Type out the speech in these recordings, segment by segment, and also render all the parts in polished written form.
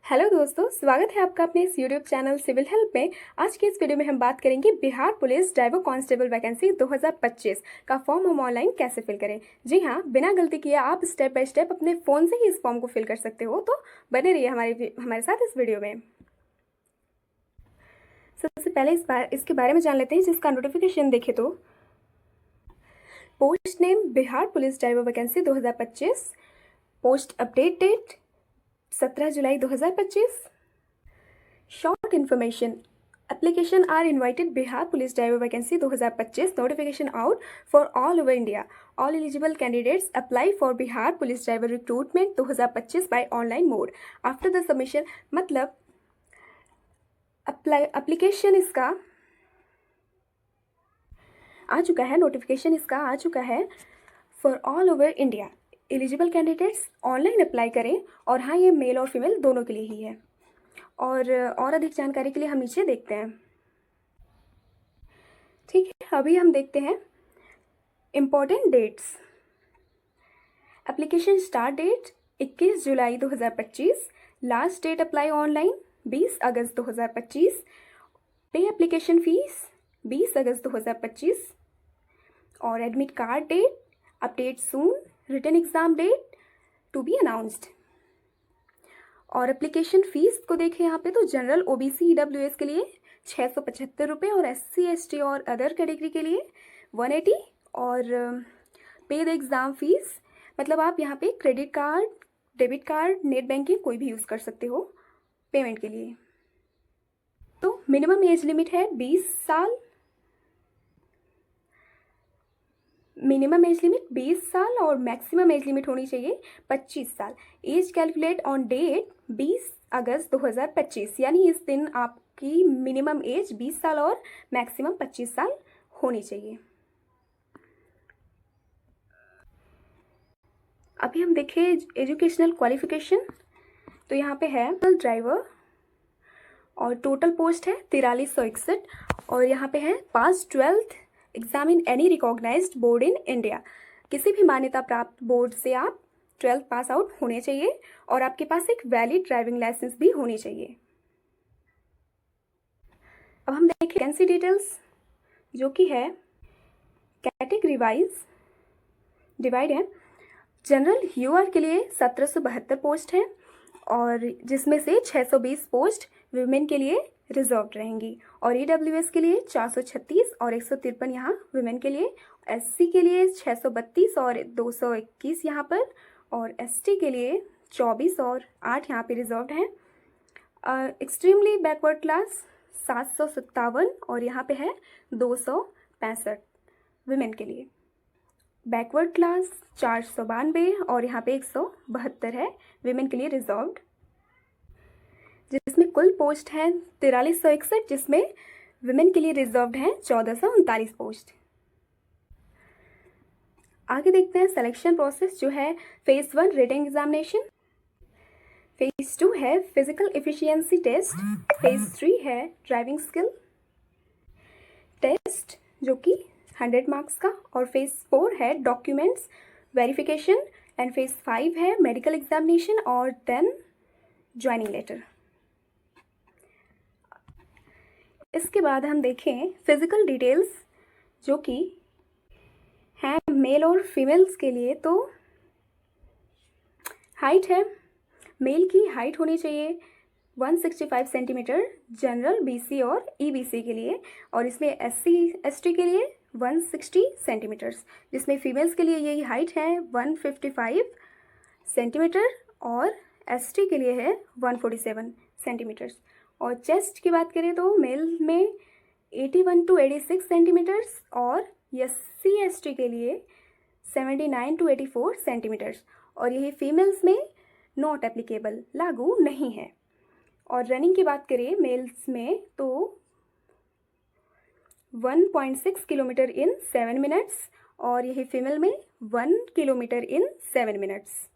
Hello दोस्तों, स्वागत है आपका अपने इस यूट्यूब चैनल सिविल हेल्प में। आज की इस वीडियो में हम बात करेंगे Bihar police driver constable vacancy 2025 का फॉर्म हम ऑनलाइन कैसे फिल करें। जी हाँ, बिना गलती किए आप स्टेप बाय स्टेप अपने फ़ोन से ही इस फॉर्म को फिल कर सकते हो, तो बने रहिए हमारे साथ इस वीडियो में। सबसे पहले इसके बारे में जान लेते हैं। जिसका नोटिफिकेशन देखें तो post name Bihar police driver vacancy 2025, post update date 17 July 2025। Short information, application are invited Bihar Police Driver Vacancy 2025 notification out for all over India. All eligible candidates apply for Bihar Police Driver Recruitment 2025 by online mode. After the submission मतलब application इसका आ चुका है, notification इसका आ चुका है for all over India. Eligible candidates online apply करें, और हाँ, ये मेल और फीमेल दोनों के लिए ही है। और अधिक जानकारी के लिए हम नीचे देखते हैं। ठीक है, अभी हम देखते हैं important dates. Application start date 21 July 2025, last date apply online 20 August 2025, pay application fees 20 August 2025, और admit card date update soon, written exam date to be announced. और एप्लीकेशन फ़ीस को देखें यहाँ पे तो जनरल OBC EWS के लिए 675 रुपये, और SC ST और अदर कैटेगरी के लिए 180, और पे द एग्ज़ाम फीस मतलब आप यहाँ पे credit card, debit card, net banking कोई भी यूज़ कर सकते हो पेमेंट के लिए। तो मिनिमम एज लिमिट है 20 साल, मिनिमम एज लिमिट 20 साल और मैक्सिमम एज लिमिट होनी चाहिए 25 साल। Age calculate on date 20 August 2025, यानी इस दिन आपकी मिनिमम एज 20 साल और मैक्सिमम 25 साल होनी चाहिए। अभी हम देखें एजुकेशनल क्वालिफिकेशन, तो यहाँ पे है ड्राइवर, और टोटल पोस्ट है 4361, और यहाँ पे है pass 12th exam in any recognised board in India. किसी भी मान्यता प्राप्त बोर्ड से आप 12th पास आउट होने चाहिए, और आपके पास एक वैलिड ड्राइविंग लाइसेंस भी होनी चाहिए। अब हम देखें वैकेंसी डिटेल्स, जो कि है कैटेगरी वाइज डिवाइड है। जनरल UR के लिए 1772 पोस्ट है, और जिसमें से 620 पोस्ट वुमेन के लिए रिजर्व रहेंगी, और EWS के लिए 436 और 153 यहाँ वुमेन के लिए, SC के लिए 632 और 221 यहाँ पर, और ST के लिए 24 और 8 यहाँ पे रिजर्व्ड हैं। एक्सट्रीमली बैकवर्ड क्लास 757, और यहाँ पे है 265 वुमेन के लिए। बैकवर्ड क्लास 492, और यहाँ पे 172 है वुमेन के लिए रिजर्व्ड, जिसमें कुल पोस्ट हैं 4361, जिसमें वुमेन के लिए रिजर्व्ड हैं 1439 पोस्ट। आगे देखते हैं सिलेक्शन प्रोसेस, जो है फेज़ 1 रिटन एग्जामिनेशन, फेज़ 2 है फिजिकल एफिशिएंसी टेस्ट, फेज़ 3 है ड्राइविंग स्किल टेस्ट जो कि 100 मार्क्स का, और फेज़ 4 है डॉक्यूमेंट्स वेरिफिकेशन, एंड फेज़ 5 है मेडिकल एग्जामिनेशन, और देन ज्वाइनिंग लेटर। इसके बाद हम देखें फिज़िकल डिटेल्स, जो कि हैं मेल और फीमेल्स के लिए। तो हाइट है, मेल की हाइट होनी चाहिए 165 सेंटीमीटर जनरल BC और EBC के लिए, और इसमें SC ST के लिए 160 सेंटीमीटर्स, जिसमें फीमेल्स के लिए यही हाइट है 155 सेंटीमीटर, और ST के लिए है 147 सेंटीमीटर्स। और चेस्ट की बात करें तो मेल में 81 to 86 सेंटीमीटर्स, और SC ST के लिए 79 to 84 सेंटीमीटर्स, और यही फीमेल्स में नॉट एप्लीकेबल, लागू नहीं है। और रनिंग की बात करें मेल्स में तो 1.6 किलोमीटर इन 7 मिनट्स, और यही फीमेल में 1 किलोमीटर इन 7 मिनट्स।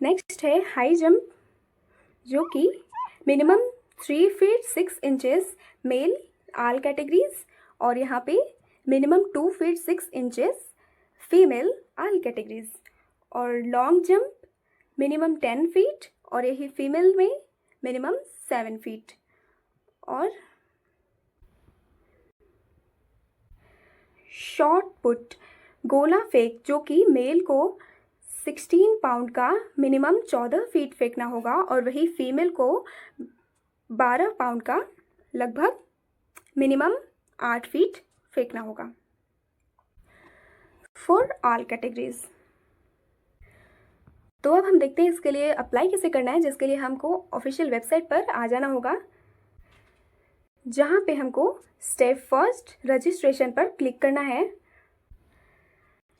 नेक्स्ट है हाई जंप, जो कि minimum 3 feet 6 inches male all categories, और यहाँ पे minimum 2 feet 6 inches female all categories. और लॉन्ग जंप मिनिमम 10 फीट और यही फीमेल में मिनिमम 7 फीट। और शॉर्ट पुट गोला फेंक जो कि मेल को 16 पाउंड का मिनिमम 14 फीट फेंकना होगा और वही फीमेल को 12 पाउंड का लगभग मिनिमम 8 फीट फेंकना होगा। For all categories. तो अब हम देखते हैं इसके लिए अप्लाई कैसे करना है, जिसके लिए हमको ऑफिशियल वेबसाइट पर आ जाना होगा, जहाँ पे हमको स्टेप फर्स्ट रजिस्ट्रेशन पर क्लिक करना है।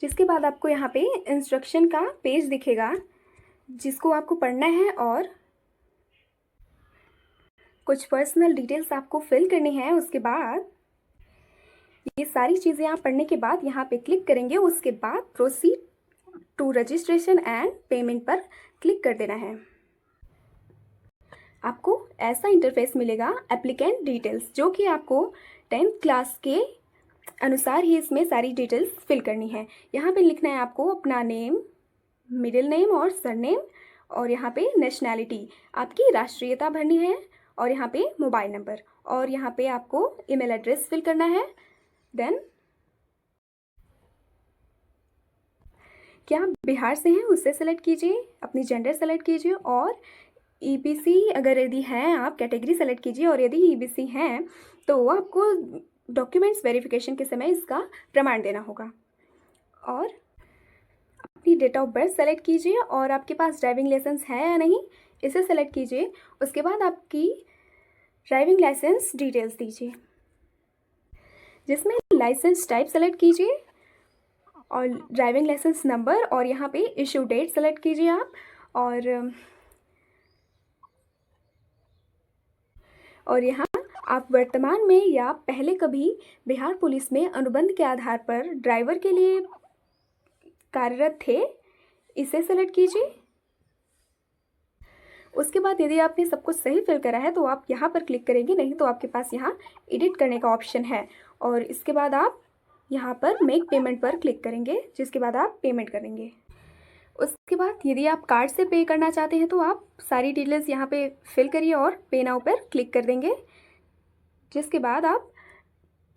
जिसके बाद आपको यहाँ पे इंस्ट्रक्शन का पेज दिखेगा जिसको आपको पढ़ना है और कुछ पर्सनल डिटेल्स आपको फिल करनी है। उसके बाद ये सारी चीज़ें आप पढ़ने के बाद यहाँ पे क्लिक करेंगे। उसके बाद proceed to registration and payment पर क्लिक कर देना है। आपको ऐसा इंटरफेस मिलेगा एप्लीकेंट डिटेल्स, जो कि आपको 10th क्लास के अनुसार ही इसमें सारी डिटेल्स फिल करनी है। यहाँ पे लिखना है आपको अपना नेम, मिडिल नेम और सरनेम, और यहाँ पे नेशनैलिटी आपकी राष्ट्रीयता भरनी है, और यहाँ पे मोबाइल नंबर, और यहाँ पे आपको ईमेल एड्रेस फिल करना है। देन क्या आप बिहार से हैं उसे सेलेक्ट कीजिए, अपनी जेंडर सेलेक्ट कीजिए, और ईबीसी अगर यदि हैं आप कैटेगरी सेलेक्ट कीजिए, और यदि ईबीसी हैं तो आपको डॉक्यूमेंट्स वेरिफिकेशन के समय इसका प्रमाण देना होगा। और अपनी डेट ऑफ बर्थ सेलेक्ट कीजिए, और आपके पास ड्राइविंग लाइसेंस है या नहीं इसे सेलेक्ट कीजिए। उसके बाद आपकी ड्राइविंग लाइसेंस डिटेल्स दीजिए, जिसमें लाइसेंस टाइप सेलेक्ट कीजिए और ड्राइविंग लाइसेंस नंबर, और यहाँ पे इशू डेट सेलेक्ट कीजिए आप। और यहाँ आप वर्तमान में या पहले कभी बिहार पुलिस में अनुबंध के आधार पर ड्राइवर के लिए कार्यरत थे, इसे सेलेक्ट कीजिए। उसके बाद यदि आपने सब कुछ सही फिल करा है तो आप यहाँ पर क्लिक करेंगे, नहीं तो आपके पास यहाँ एडिट करने का ऑप्शन है, और इसके बाद आप यहाँ पर मेक पेमेंट पर क्लिक करेंगे, जिसके बाद आप पेमेंट करेंगे। उसके बाद यदि आप कार्ड से पे करना चाहते हैं तो आप सारी डिटेल्स यहाँ पे फिल करिए और पे नाउ पर क्लिक कर देंगे, जिसके बाद आप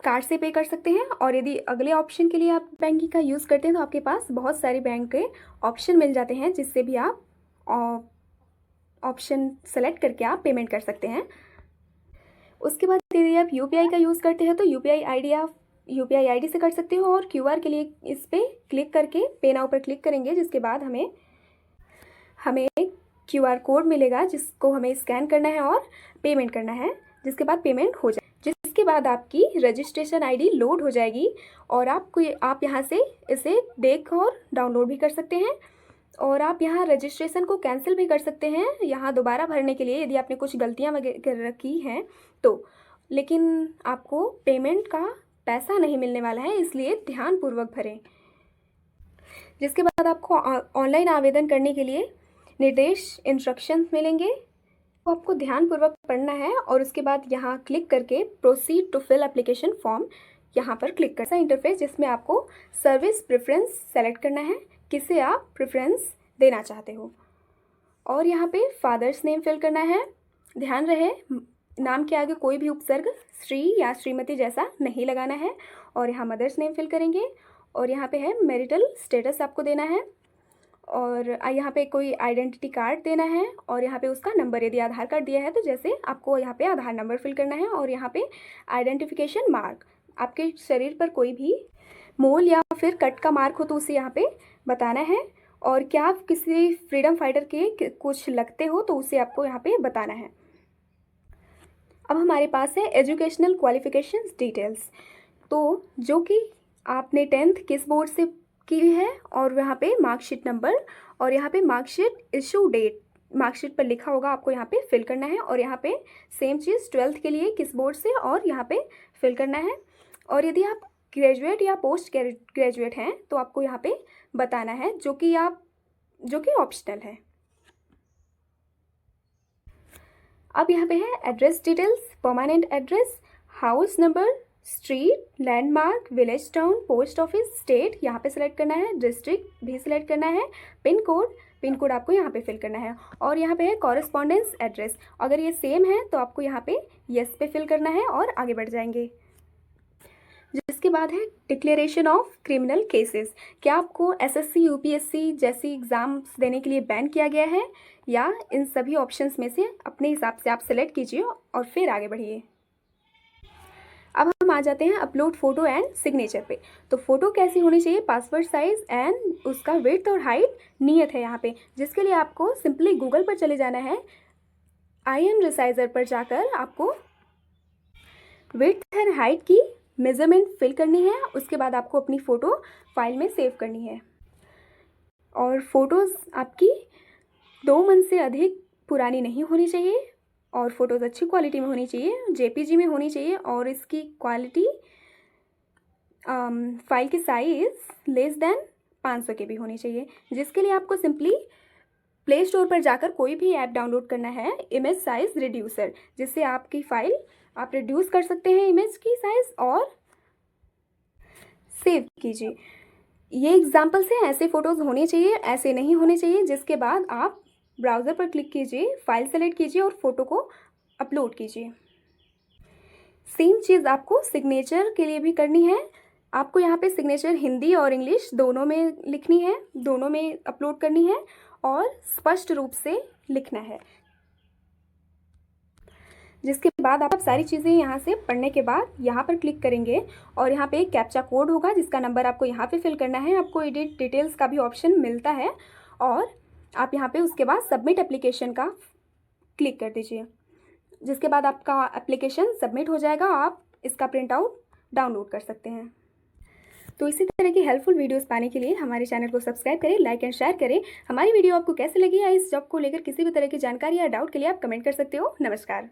कार्ड से पे कर सकते हैं। और यदि अगले ऑप्शन के लिए आप बैंकिंग का यूज़ करते हैं तो आपके पास बहुत सारे बैंक के ऑप्शन मिल जाते हैं, जिससे भी आप ऑप्शन सेलेक्ट करके आप पेमेंट कर सकते हैं। उसके बाद यदि आप यूपीआई का यूज़ करते हैं तो यूपीआई आईडी आप यूपीआई आईडी से कर सकते हो, और क्यूआर के लिए इस पर क्लिक करके पे नाउ पर क्लिक करेंगे, जिसके बाद हमें क्यूआर कोड मिलेगा जिसको हमें स्कैन करना है और पेमेंट करना है, जिसके बाद पेमेंट हो जाए। जिसके बाद आपकी रजिस्ट्रेशन आईडी लोड हो जाएगी, और आप यहाँ से इसे देख और डाउनलोड भी कर सकते हैं, और आप यहाँ रजिस्ट्रेशन को कैंसिल भी कर सकते हैं यहाँ दोबारा भरने के लिए, यदि आपने कुछ गलतियाँ वगैरह की हैं तो। लेकिन आपको पेमेंट का पैसा नहीं मिलने वाला है, इसलिए ध्यानपूर्वक भरें। जिसके बाद आपको ऑनलाइन आवेदन करने के लिए निर्देश इंस्ट्रक्शंस मिलेंगे, तो आपको ध्यानपूर्वक पढ़ना है, और उसके बाद यहाँ क्लिक करके proceed to fill application form यहाँ पर क्लिक कर इंटरफेस, जिसमें आपको सर्विस प्रेफरेंस सेलेक्ट करना है, किसे आप प्रेफरेंस देना चाहते हो। और यहाँ पे फादर्स नेम फिल करना है। ध्यान रहे नाम के आगे कोई भी उपसर्ग श्री या श्रीमती जैसा नहीं लगाना है। और यहाँ मदर्स नेम फिल करेंगे, और यहाँ पे है मैरिटल स्टेटस आपको देना है, और यहाँ पे कोई आइडेंटिटी कार्ड देना है, और यहाँ पे उसका नंबर, यदि आधार कार्ड दिया है तो जैसे आपको यहाँ पे आधार नंबर फिल करना है। और यहाँ पे आइडेंटिफिकेशन मार्क, आपके शरीर पर कोई भी मोल या फिर कट का मार्क हो तो उसे यहाँ पे बताना है, और क्या आप किसी फ्रीडम फाइटर के कुछ लगते हो तो उसे आपको यहाँ पे बताना है। अब हमारे पास है एजुकेशनल क्वालिफिकेशंस डिटेल्स, तो जो कि आपने 10th किस बोर्ड से की है, और यहाँ पे मार्कशीट नंबर, और यहाँ पे मार्कशीट इशू डेट मार्कशीट पर लिखा होगा, आपको यहाँ पे फिल करना है। और यहाँ पे सेम चीज़ 12th के लिए किस बोर्ड से, और यहाँ पे फिल करना है। और यदि आप ग्रेजुएट या पोस्ट ग्रेजुएट हैं तो आपको यहाँ पे बताना है, जो कि ऑप्शनल है। अब यहाँ पे है address details, permanent address, house number, street, landmark, village, town, post office, state यहाँ पे सिलेक्ट करना है, डिस्ट्रिक्ट भी सिलेक्ट करना है, पिन कोड आपको यहाँ पे फिल करना है, और यहाँ पे है कॉरेस्पॉन्डेंस एड्रेस। अगर ये सेम है तो आपको यहाँ पे येस पे फिल करना है और आगे बढ़ जाएंगे। जिसके बाद है डिक्लेरेशन ऑफ क्रिमिनल केसेस। क्या आपको एसएससी यूपीएससी जैसी एग्ज़ाम्स देने के लिए बैन किया गया है, या इन सभी ऑप्शंस में से अपने हिसाब से आप सेलेक्ट कीजिए और फिर आगे बढ़िए। अब हम आ जाते हैं अपलोड फ़ोटो एंड सिग्नेचर पे। तो फ़ोटो कैसी होनी चाहिए, पासपोर्ट साइज़ एंड उसका विड्थ और हाइट नियत है यहाँ पे, जिसके लिए आपको सिंपली गूगल पर चले जाना है। IM रिसाइजर पर जाकर आपको विड्थ एंड हाइट की मेज़रमेंट फिल करनी है। उसके बाद आपको अपनी फ़ोटो फाइल में सेव करनी है, और फ़ोटोज़ आपकी 2 मंथ से अधिक पुरानी नहीं होनी चाहिए, और फ़ोटोज़ अच्छी क्वालिटी में होनी चाहिए, JPG में होनी चाहिए, और इसकी क्वालिटी फाइल की साइज़ लेस देन 500 KB होनी चाहिए। जिसके लिए आपको सिंपली प्ले स्टोर पर जाकर कोई भी ऐप डाउनलोड करना है, इमेज साइज़ रिड्यूसर, जिससे आपकी फ़ाइल आप रिड्यूस कर सकते हैं इमेज की साइज़ और सेव कीजिए। ये एग्जाम्पल से ऐसे फ़ोटोज़ होने चाहिए, ऐसे नहीं होने चाहिए। जिसके बाद आप ब्राउज़र पर क्लिक कीजिए, फाइल सेलेक्ट कीजिए और फ़ोटो को अपलोड कीजिए। सेम चीज़ आपको सिग्नेचर के लिए भी करनी है। आपको यहाँ पे सिग्नेचर हिंदी और इंग्लिश दोनों में लिखनी है, दोनों में अपलोड करनी है और स्पष्ट रूप से लिखना है। जिसके बाद आप सारी चीज़ें यहाँ से पढ़ने के बाद यहाँ पर क्लिक करेंगे, और यहाँ पे एक कैप्चा कोड होगा जिसका नंबर आपको यहाँ पे फिल करना है। आपको एडिट डिटेल्स का भी ऑप्शन मिलता है, और आप यहाँ पे उसके बाद सबमिट एप्लीकेशन का क्लिक कर दीजिए। जिसके बाद आपका एप्लीकेशन सबमिट हो जाएगा, आप इसका प्रिंट आउट डाउनलोड कर सकते हैं। तो इसी तरह की हेल्पफुल वीडियोस पाने के लिए हमारे चैनल को सब्सक्राइब करें, लाइक एंड शेयर करें। हमारी वीडियो आपको कैसे लगी, या इस जॉब को लेकर किसी भी तरह की जानकारी या डाउट के लिए आप कमेंट कर सकते हो। नमस्कार।